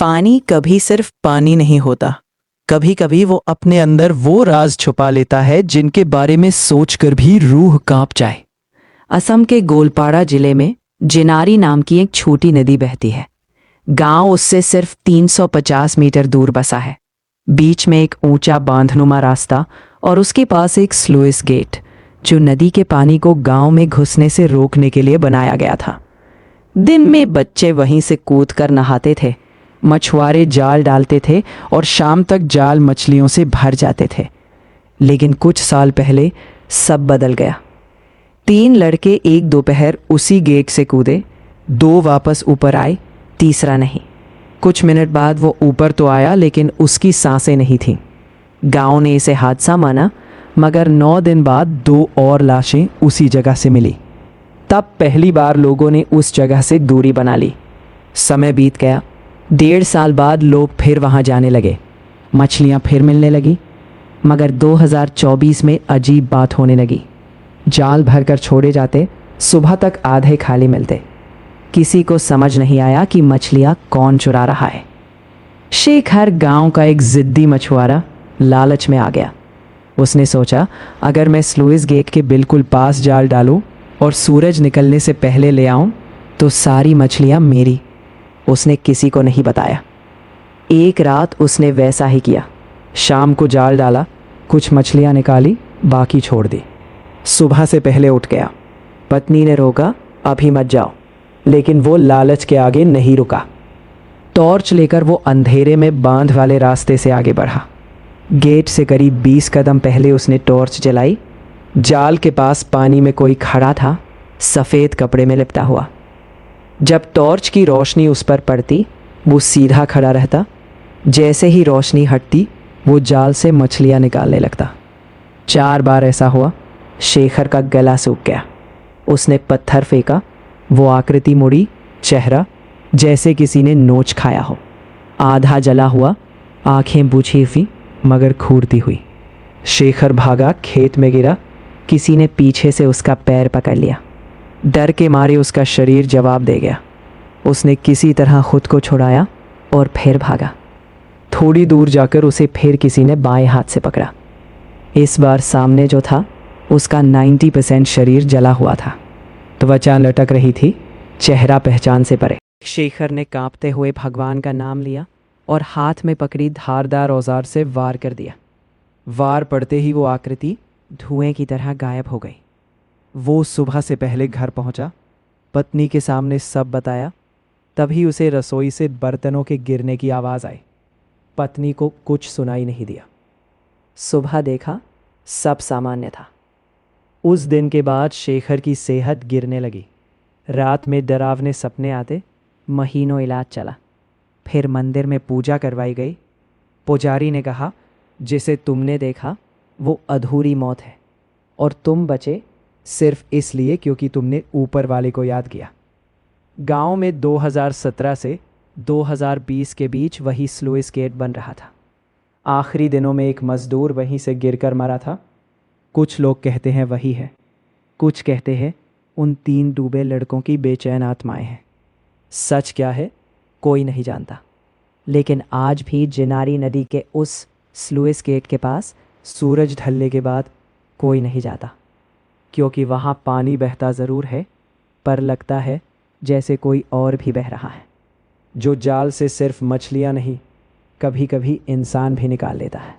पानी कभी सिर्फ पानी नहीं होता। कभी कभी वो अपने अंदर वो राज छुपा लेता है जिनके बारे में सोचकर भी रूह कांप जाए। असम के गोलपाड़ा जिले में जिनारी नाम की एक छोटी नदी बहती है। गांव उससे सिर्फ 350 मीटर दूर बसा है। बीच में एक ऊंचा बांधनुमा रास्ता और उसके पास एक स्लुइस गेट जो नदी के पानी को गांव में घुसने से रोकने के लिए बनाया गया था। दिन में बच्चे वहीं से कूदकर नहाते थे, मछुआरे जाल डालते थे और शाम तक जाल मछलियों से भर जाते थे। लेकिन कुछ साल पहले सब बदल गया। 3 लड़के एक दोपहर उसी गेट से कूदे, 2 वापस ऊपर आए, तीसरा नहीं। कुछ मिनट बाद वो ऊपर तो आया लेकिन उसकी सांसें नहीं थीं। गांव ने इसे हादसा माना, मगर 9 दिन बाद 2 और लाशें उसी जगह से मिली। तब पहली बार लोगों ने उस जगह से दूरी बना ली। समय बीत गया। 1.5 साल बाद लोग फिर वहां जाने लगे। मछलियां फिर मिलने लगी, मगर 2024 में अजीब बात होने लगी। जाल भरकर छोड़े जाते, सुबह तक आधे खाली मिलते। किसी को समझ नहीं आया कि मछलियां कौन चुरा रहा है। शेखर गांव का एक जिद्दी मछुआरा लालच में आ गया। उसने सोचा, अगर मैं स्लुइस गेट के बिल्कुल पास जाल डालूं और सूरज निकलने से पहले ले आऊं तो सारी मछलियां मेरी। उसने किसी को नहीं बताया। एक रात उसने वैसा ही किया। शाम को जाल डाला, कुछ मछलियां निकाली, बाकी छोड़ दी। सुबह से पहले उठ गया। पत्नी ने रोका, अभी मत जाओ, लेकिन वो लालच के आगे नहीं रुका। टॉर्च लेकर वो अंधेरे में बांध वाले रास्ते से आगे बढ़ा। गेट से करीब 20 कदम पहले उसने टॉर्च जलाई। जाल के पास पानी में कोई खड़ा था, सफ़ेद कपड़े में लिपटा हुआ। जब टॉर्च की रोशनी उस पर पड़ती, वो सीधा खड़ा रहता। जैसे ही रोशनी हटती, वो जाल से मछलियां निकालने लगता। 4 बार ऐसा हुआ। शेखर का गला सूख गया। उसने पत्थर फेंका, वो आकृति मुड़ी, चेहरा जैसे किसी ने नोच खाया हो। आधा जला हुआ, आंखें बुझी हुई मगर घूरती हुई। शेखर भागा, खेत में गिरा। किसी ने पीछे से उसका पैर पकड़ लिया। डर के मारे उसका शरीर जवाब दे गया। उसने किसी तरह खुद को छुड़ाया और फिर भागा। थोड़ी दूर जाकर उसे फिर किसी ने बाएं हाथ से पकड़ा। इस बार सामने जो था, उसका 90% शरीर जला हुआ था। त्वचा लटक रही थी, चेहरा पहचान से परे। शेखर ने कांपते हुए भगवान का नाम लिया और हाथ में पकड़ी धारदार औजार से वार कर दिया। वार पड़ते ही वो आकृति धुएं की तरह गायब हो गई। वो सुबह से पहले घर पहुंचा, पत्नी के सामने सब बताया। तभी उसे रसोई से बर्तनों के गिरने की आवाज़ आई। पत्नी को कुछ सुनाई नहीं दिया। सुबह देखा, सब सामान्य था। उस दिन के बाद शेखर की सेहत गिरने लगी। रात में डरावने सपने आते। महीनों इलाज चला। फिर मंदिर में पूजा करवाई गई। पुजारी ने कहा, जिसे तुमने देखा वो अधूरी मौत है और तुम बचे सिर्फ इसलिए क्योंकि तुमने ऊपर वाले को याद किया। गांव में 2017 से 2020 के बीच वही स्लुइस गेट बन रहा था। आखिरी दिनों में एक मजदूर वहीं से गिरकर मरा था। कुछ लोग कहते हैं वही है, कुछ कहते हैं उन 3 डूबे लड़कों की बेचैन आत्माएं हैं। सच क्या है कोई नहीं जानता, लेकिन आज भी जिनारी नदी के उस स्लुइस गेट के पास सूरज ढलने के बाद कोई नहीं जाता, क्योंकि वहाँ पानी बहता ज़रूर है, पर लगता है जैसे कोई और भी बह रहा है, जो जाल से सिर्फ मछलियाँ नहीं, कभी कभी इंसान भी निकाल लेता है।